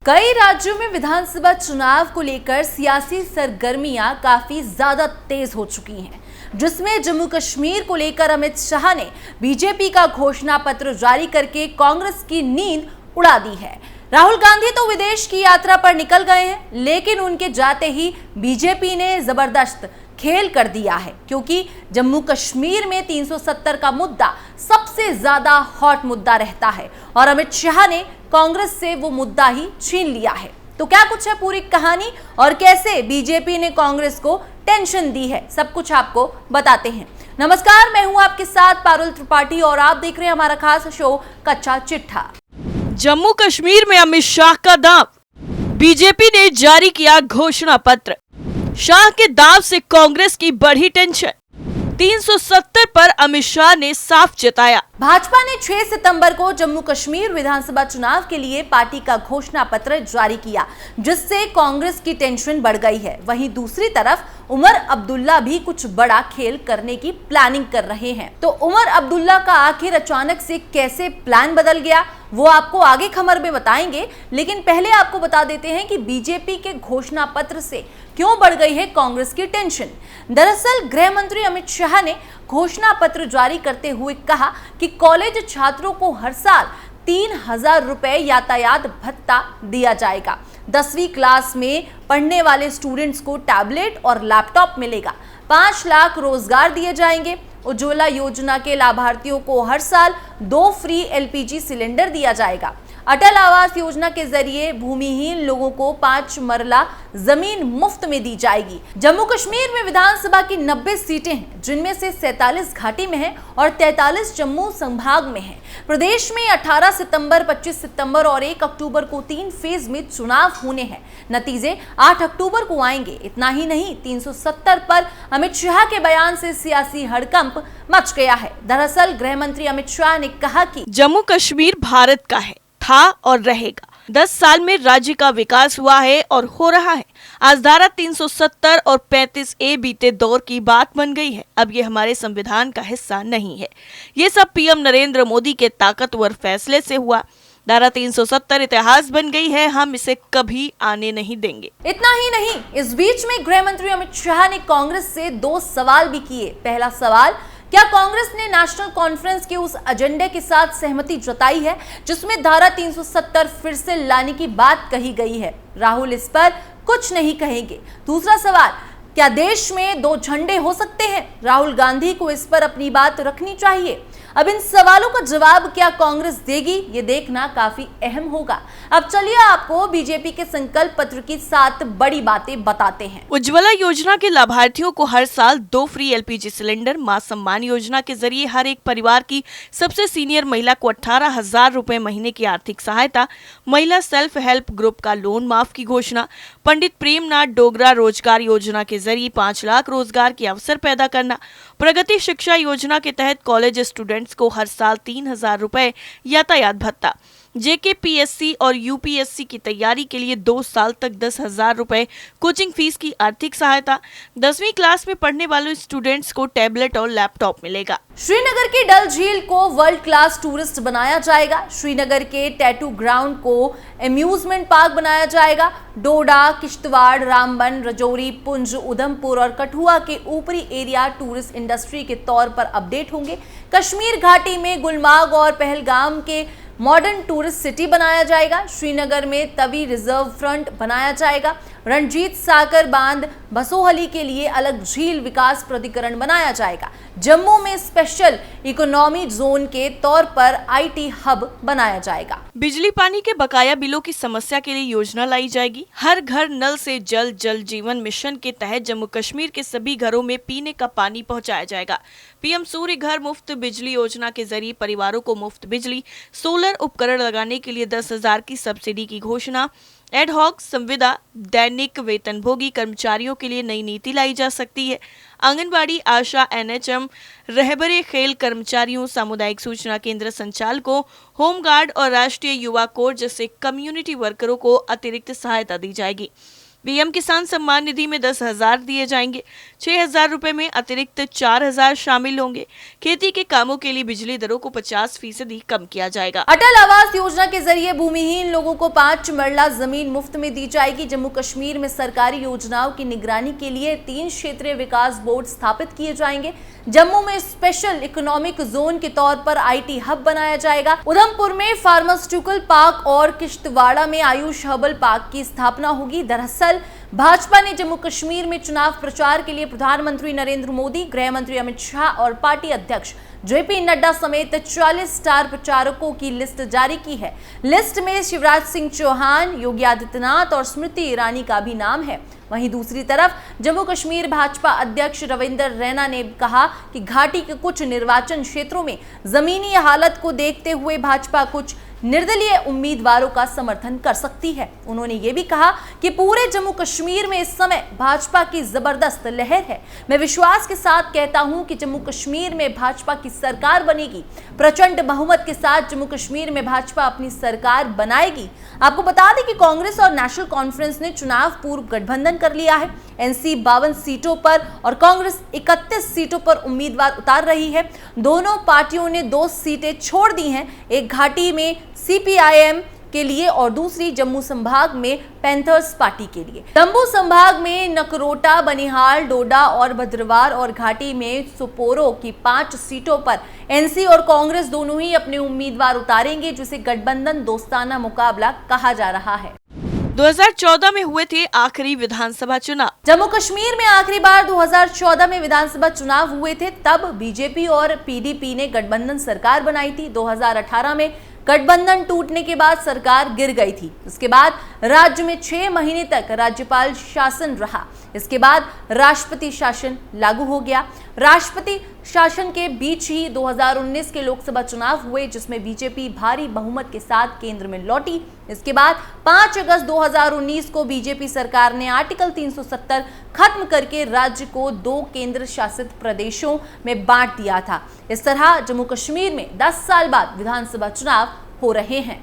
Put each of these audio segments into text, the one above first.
कई राज्यों में विधानसभा चुनाव को लेकर सियासी सरगर्मियां काफी ज्यादा तेज हो चुकी हैं, जिसमें जम्मू कश्मीर को लेकर अमित शाह ने बीजेपी का घोषणा पत्र जारी करके कांग्रेस की नींद उड़ा दी है। राहुल गांधी तो विदेश की यात्रा पर निकल गए हैं, लेकिन उनके जाते ही बीजेपी ने जबरदस्त खेल कर दिया है, क्योंकि जम्मू कश्मीर में 370 का मुद्दा सबसे ज्यादा हॉट मुद्दा रहता है और अमित शाह ने कांग्रेस से वो मुद्दा ही छीन लिया है। तो क्या कुछ है पूरी कहानी और कैसे बीजेपी ने कांग्रेस को टेंशन दी है, सब कुछ आपको बताते हैं। नमस्कार, मैं हूं आपके साथ पारुल त्रिपाठी और आप देख रहे हैं हमारा खास शो कच्चा चिट्ठा। जम्मू कश्मीर में अमित शाह का दांव, बीजेपी ने जारी किया घोषणा पत्र। शाह के दांव से कांग्रेस की बढ़ी टेंशन, 370 पर अमित शाह ने साफ जताया। भाजपा ने 6 सितंबर को जम्मू कश्मीर विधानसभा चुनाव के लिए पार्टी का घोषणा पत्र जारी किया, जिससे कांग्रेस की टेंशन बढ़ गई है। वहीं दूसरी तरफ उमर अब्दुल्ला भी कुछ बड़ा खेल करने की प्लानिंग कर रहे हैं। तो उमर अब्दुल्ला का आखिर अचानक से कैसे प्लान बदल गया, वो आपको आगे खबर में बताएंगे, लेकिन पहले आपको बता देते हैं कि बीजेपी के घोषणा पत्र से क्यों बढ़ गई है कांग्रेस की टेंशन। दरअसल गृह मंत्री अमित शाह ने घोषणा पत्र जारी करते हुए कहा कि कॉलेज छात्रों को हर साल 3,000 रुपए यातायात भत्ता दिया जाएगा। 10वीं क्लास में पढ़ने वाले स्टूडेंट्स को टैबलेट और लैपटॉप मिलेगा। 5 लाख रोजगार दिए जाएंगे। उज्ज्वला योजना के लाभार्थियों को हर साल 2 फ्री एलपीजी सिलेंडर दिया जाएगा। अटल आवास योजना के जरिए भूमिहीन लोगों को 5 मरला जमीन मुफ्त में दी जाएगी। जम्मू कश्मीर में विधानसभा की 90 सीटें हैं, जिनमें से 47 घाटी में हैं और 43 जम्मू संभाग में हैं। प्रदेश में 18 सितंबर, 25 सितंबर और 1 अक्टूबर को 3 फेज में चुनाव होने हैं। नतीजे 8 अक्टूबर को आएंगे। इतना ही नहीं, 370 पर अमित शाह के बयान से सियासी हड़कंप मच गया है। दरअसल गृह मंत्री अमित शाह ने कहा कि जम्मू कश्मीर भारत का है, था और रहेगा। 10 साल में राज्य का विकास हुआ है और हो रहा है। आज धारा 370 और 35A बीते दौर की बात बन गई है। अब ये हमारे संविधान का हिस्सा नहीं है। ये सब पीएम नरेंद्र मोदी के ताकतवर फैसले से हुआ। धारा 370 इतिहास बन गई है, हम इसे कभी आने नहीं देंगे। इतना ही नहीं, इस बीच में गृह मंत्री अमित शाह ने कांग्रेस से 2 सवाल भी किए। पहला सवाल, क्या कांग्रेस ने नेशनल कॉन्फ्रेंस के उस एजेंडे के साथ सहमति जताई है जिसमें धारा 370 फिर से लाने की बात कही गई है? राहुल इस पर कुछ नहीं कहेंगे। दूसरा सवाल, क्या देश में 2 झंडे हो सकते हैं? राहुल गांधी को इस पर अपनी बात रखनी चाहिए। अब इन सवालों का जवाब क्या कांग्रेस देगी, ये देखना काफी अहम होगा। अब चलिए आपको बीजेपी के संकल्प पत्र की 7 बड़ी बातें बताते हैं। उज्ज्वला योजना के लाभार्थियों को हर साल 2 फ्री एलपीजी सिलेंडर। मां सम्मान योजना के जरिए हर एक परिवार की सबसे सीनियर महिला को 18,000 रुपए महीने की आर्थिक सहायता। महिला सेल्फ हेल्प ग्रुप का लोन माफ की घोषणा। पंडित प्रेमनाथ डोगरा रोजगार योजना के जरिए 5 लाख रोजगार के अवसर पैदा करना। प्रगति शिक्षा योजना के तहत कॉलेज स्टूडेंट्स को हर साल 3,000 रुपए यातायात भत्ता। जेकेपीएससी और यूपीएससी की तैयारी के लिए 2 साल तक 10,000 रुपए कोचिंग फीस की आर्थिक सहायता। 10वीं क्लास में पढ़ने वाले स्टूडेंट्स को टैबलेट और लैपटॉप मिलेगा। श्रीनगर की डल झील को वर्ल्ड क्लास टूरिस्ट बनाया जाएगा। श्रीनगर के टैटू ग्राउंड को एम्यूजमेंट पार्क बनाया जाएगा। डोडा, किश्तवाड़, रामबन, रजौरी, पुंछ, उधमपुर और कठुआ के ऊपरी एरिया टूरिस्ट इंडस्ट्री के तौर पर अपडेट होंगे। कश्मीर घाटी में गुलमार्ग और पहलगाम के मॉडर्न टूरिस्ट सिटी बनाया जाएगा। श्रीनगर में तवी रिजर्व फ्रंट बनाया जाएगा। रणजीत सागर बांध, बसोहली के लिए अलग झील विकास प्राधिकरण बनाया जाएगा। जम्मू में स्पेशल इकोनॉमी जोन के तौर पर आईटी हब बनाया जाएगा। बिजली पानी के बकाया बिलों की समस्या के लिए योजना लाई जाएगी। हर घर नल से जल, जल जीवन मिशन के तहत जम्मू कश्मीर के सभी घरों में पीने का पानी पहुंचाया जाएगा। पीएम सूर्य घर मुफ्त बिजली योजना के जरिए परिवारों को मुफ्त बिजली। सोलर उपकरण लगाने के लिए 10,000 की सब्सिडी की घोषणा। एडहॉक संविदा दैनिक वेतनभोगी कर्मचारियों के लिए नई नीति लाई जा सकती है। आंगनबाड़ी, आशा, एनएचएम, रहबरे खेल कर्मचारियों, सामुदायिक सूचना केंद्र संचालकों, होमगार्ड और राष्ट्रीय युवा कोर जैसे कम्युनिटी वर्करों को अतिरिक्त सहायता दी जाएगी। पीएम किसान सम्मान निधि में 10,000 दिए जाएंगे। 6,000 रुपए में अतिरिक्त 4,000 शामिल होंगे। खेती के कामों के लिए बिजली दरों को 50% कम किया जाएगा। अटल आवास योजना के जरिए भूमिहीन लोगों को 5 मरला जमीन मुफ्त में दी जाएगी। जम्मू कश्मीर में सरकारी योजनाओं की निगरानी के लिए 3 क्षेत्रीय विकास बोर्ड स्थापित किए जाएंगे। जम्मू में स्पेशल इकोनॉमिक जोन के तौर पर आईटी हब बनाया जाएगा। उधमपुर में फार्मास्यूटिकल पार्क और किश्तवाड़ा में आयुष हर्बल पार्क की स्थापना होगी। दरअसल भाजपा ने जम्मू कश्मीर में चुनाव प्रचार के लिए प्रधानमंत्री नरेंद्र मोदी, गृह मंत्री अमित शाह और पार्टी अध्यक्ष जेपी नड्डा समेत 40 स्टार प्रचारकों की लिस्ट जारी की है। लिस्ट में शिवराज सिंह चौहान, योगी आदित्यनाथ और स्मृति ईरानी का भी नाम है। वहीं दूसरी तरफ जम्मू कश्मीर भाजपा अध्यक्ष रविंदर रैना ने कहा कि घाटी के कुछ निर्वाचन क्षेत्रों में जमीनी हालत को देखते हुए भाजपा कुछ निर्दलीय उम्मीदवारों का समर्थन कर सकती है। उन्होंने ये भी कहा कि पूरे जम्मू कश्मीर में इस समय भाजपा की जबरदस्त लहर है। मैं विश्वास के साथ कहता हूं कि जम्मू कश्मीर में भाजपा की सरकार बनेगी। प्रचंड बहुमत के साथ जम्मू कश्मीर में भाजपा अपनी सरकार बनाएगी। आपको बता दें कि कांग्रेस और नेशनल कॉन्फ्रेंस ने चुनाव पूर्व गठबंधन कर लिया है। एनसी 52 सीटों पर और कांग्रेस 31 सीटों पर उम्मीदवार उतार रही है। दोनों पार्टियों ने 2 सीटें छोड़ दी हैं, एक घाटी में सीपीआईएम के लिए और दूसरी जम्मू संभाग में पैंथर्स पार्टी के लिए। जम्मू संभाग में नकरोटा, बनिहाल, डोडा और भद्रवार और घाटी में सोपोरो की 5 सीटों पर एनसी और कांग्रेस दोनों ही अपने उम्मीदवार उतारेंगे, जिसे गठबंधन दोस्ताना मुकाबला कहा जा रहा है। 2014 में हुए थे आखिरी विधानसभा चुनाव। जम्मू कश्मीर में आखिरी बार 2014 में विधानसभा चुनाव हुए थे। तब बीजेपी और पीडीपी ने गठबंधन सरकार बनाई थी। 2018 में गठबंधन टूटने के बाद सरकार गिर गई थी। उसके बाद राज्य में 6 महीने तक राज्यपाल शासन रहा। इसके बाद राष्ट्रपति शासन लागू हो गया। राष्ट्रपति शासन के बीच ही 2019 के लोकसभा चुनाव हुए, जिसमें बीजेपी भारी बहुमत के साथ केंद्र में लौटी। इसके बाद 5 अगस्त 2019 को बीजेपी सरकार ने आर्टिकल 370 खत्म करके राज्य को 2 केंद्र शासित प्रदेशों में बांट दिया था। इस तरह जम्मू कश्मीर में 10 साल बाद विधानसभा चुनाव हो रहे हैं।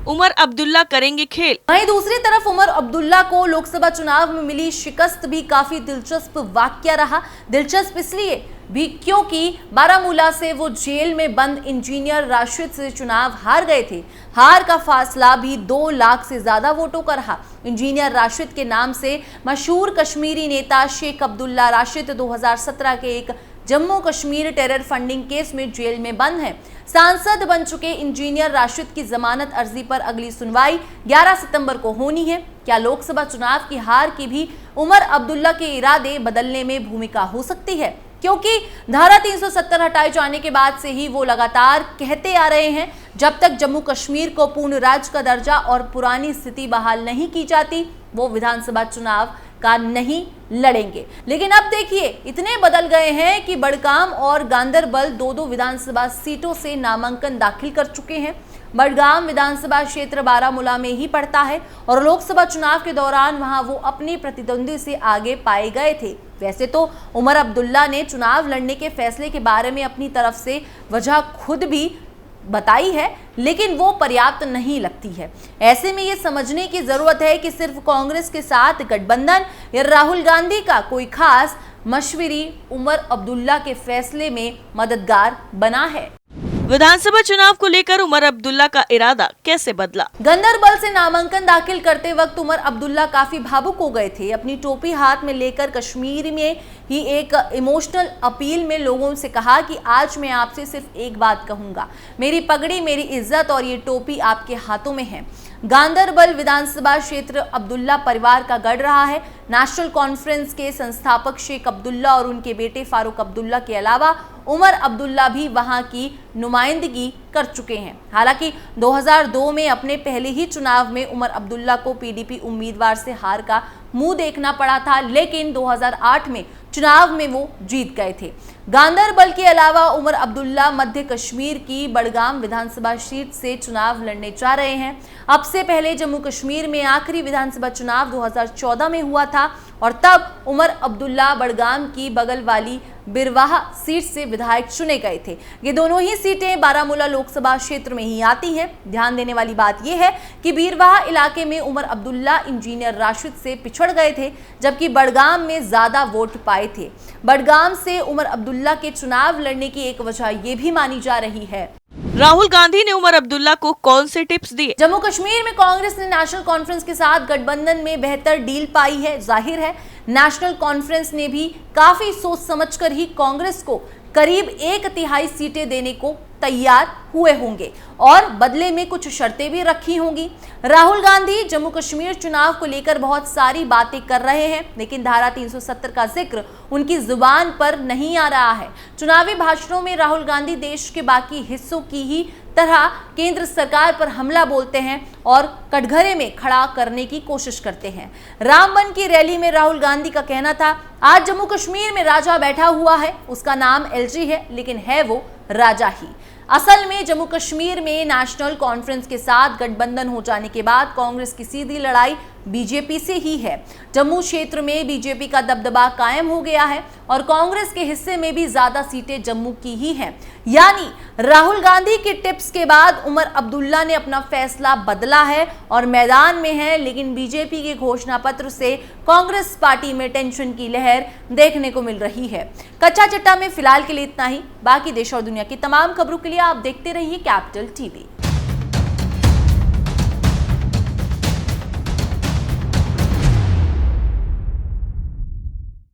उमर अब्दुल्ला करेंगे खेल। वहीं दूसरी तरफ उमर अब्दुल्ला को लोकसभा चुनाव में मिली शिकस्त भी काफी दिलचस्प वाकया रहा। दिलचस्प इसलिए भी क्योंकि बारामूला से वो जेल में बंद इंजीनियर राशिद से चुनाव हार गए थे। हार का फासला भी 2 लाख से ज्यादा वोटों का रहा। इंजीनियर राशिद के नाम से मशहूर कश्मीरी नेता शेख अब्दुल्ला राशिद 2017 के एक Jammu Kashmir terror funding case में जेल में बंद हैं। सांसद बन चुके इंजीनियर राशिद की जमानत अर्जी पर अगली सुनवाई 11 सितंबर को होनी है। क्या लोकसभा चुनाव की हार की भी उमर अब्दुल्ला के इरादे बदलने में भूमिका हो सकती है? क्योंकि धारा 370 हटाए जाने के बाद से ही वो लगातार कहते आ रहे हैं, जब तक जम्मू कश्मीर को पूर्ण राज्य का दर्जा और पुरानी स्थिति बहाल नहीं की जाती, वो विधानसभा चुनाव का नहीं लड़ेंगे। लेकिन अब देखिए, इतने बदल गए हैं कि बड़गाम और गांदरबल 2-2 विधानसभा सीटों से नामांकन दाखिल कर चुके हैं। बड़गाम विधानसभा क्षेत्र बारामूला में ही पड़ता है और लोकसभा चुनाव के दौरान वहां वो अपने प्रतिद्वंदी से आगे पाए गए थे। वैसे तो उमर अब्दुल्ला ने चुनाव लड़ने के फैसले के बारे में अपनी तरफ से वजह खुद भी बताई है, लेकिन वो पर्याप्त नहीं लगती है। ऐसे में ये समझने की जरूरत है कि सिर्फ कांग्रेस के साथ गठबंधन या राहुल गांधी का कोई खास मशवरी उमर अब्दुल्ला के फैसले में मददगार बना है। विधानसभा चुनाव को लेकर उमर अब्दुल्ला का इरादा कैसे बदला? गांदरबल से नामांकन दाखिल करते वक्त उमर अब्दुल्ला काफी भावुक हो गए थे। अपनी टोपी हाथ में लेकर कश्मीर में ही एक इमोशनल अपील में लोगों से कहा कि आज मैं आपसे सिर्फ एक बात कहूंगा, मेरी पगड़ी, मेरी इज्जत और ये टोपी आपके हाथों में है। गांदरबल विधानसभा क्षेत्र अब्दुल्ला परिवार का गढ़ रहा है। नेशनल कॉन्फ्रेंस के संस्थापक शेख अब्दुल्ला और उनके बेटे फारूक अब्दुल्ला के अलावा उमर अब्दुल्ला भी वहां की नुमाइंदगी कर चुके हैं। हालांकि 2002 में अपने पहले ही चुनाव में उमर अब्दुल्ला को पीडीपी उम्मीदवार से हार का मुंह देखना पड़ा था, लेकिन 2008 में चुनाव में वो जीत गए थे। गांदरबल के अलावा उमर अब्दुल्ला मध्य कश्मीर की बड़गाम विधानसभा सीट से चुनाव लड़ने जा रहे हैं। अब से पहले जम्मू कश्मीर में आखिरी विधानसभा चुनाव 2014 में हुआ था। और तब उमर अब्दुल्ला बड़गाम की बगल वाली बिरवाह सीट से विधायक चुने गए थे। ये दोनों ही सीटें बारामूला लोकसभा क्षेत्र में ही आती हैं। ध्यान देने वाली बात यह है कि बिरवाह इलाके में उमर अब्दुल्ला इंजीनियर राशिद से पिछड़ गए थे, जबकि बड़गाम में ज्यादा वोट पाए थे। बड़गाम से उमर अब्दुल्ला के चुनाव लड़ने की एक वजह यह भी मानी जा रही है। राहुल गांधी ने उमर अब्दुल्ला को कौन से टिप्स दिए? जम्मू कश्मीर में कांग्रेस ने नेशनल कॉन्फ्रेंस के साथ गठबंधन में बेहतर डील पाई है। जाहिर है नेशनल कॉन्फ्रेंस ने भी काफी सोच समझकर ही कांग्रेस को करीब 1/3 सीटें देने को तैयार हुए होंगे और बदले में कुछ शर्तें भी रखी होंगी। राहुल गांधी जम्मू कश्मीर चुनाव को लेकर बहुत सारी बातें कर रहे हैं, लेकिन धारा 370 का जिक्र उनकी जुबान पर नहीं आ रहा है। चुनावी भाषणों में राहुल गांधी देश के बाकी हिस्सों की ही तरह केंद्र सरकार पर हमला बोलते हैं और कटघरे में खड़ा करने की कोशिश करते हैं। रामबन की रैली में राहुल गांधी का कहना था, आज जम्मू कश्मीर में राजा बैठा हुआ है, उसका नाम एलजी है, लेकिन है वो राजा ही। असल में जम्मू कश्मीर में नेशनल कॉन्फ्रेंस के साथ गठबंधन हो जाने के बाद कांग्रेस की सीधी लड़ाई बीजेपी से ही है। जम्मू क्षेत्र में बीजेपी का दबदबा कायम हो गया है और कांग्रेस के हिस्से में भी ज्यादा सीटें जम्मू की ही हैं। यानी राहुल गांधी के टिप्स के बाद उमर अब्दुल्ला ने अपना फैसला बदला है और मैदान में है, लेकिन बीजेपी के घोषणा पत्र से कांग्रेस पार्टी में टेंशन की लहर देखने को मिल रही है। कच्चा चिट्टा में फिलहाल के लिए इतना ही। बाकी देश और दुनिया की तमाम खबरों के लिए आप देखते रहिए कैपिटल टीवी।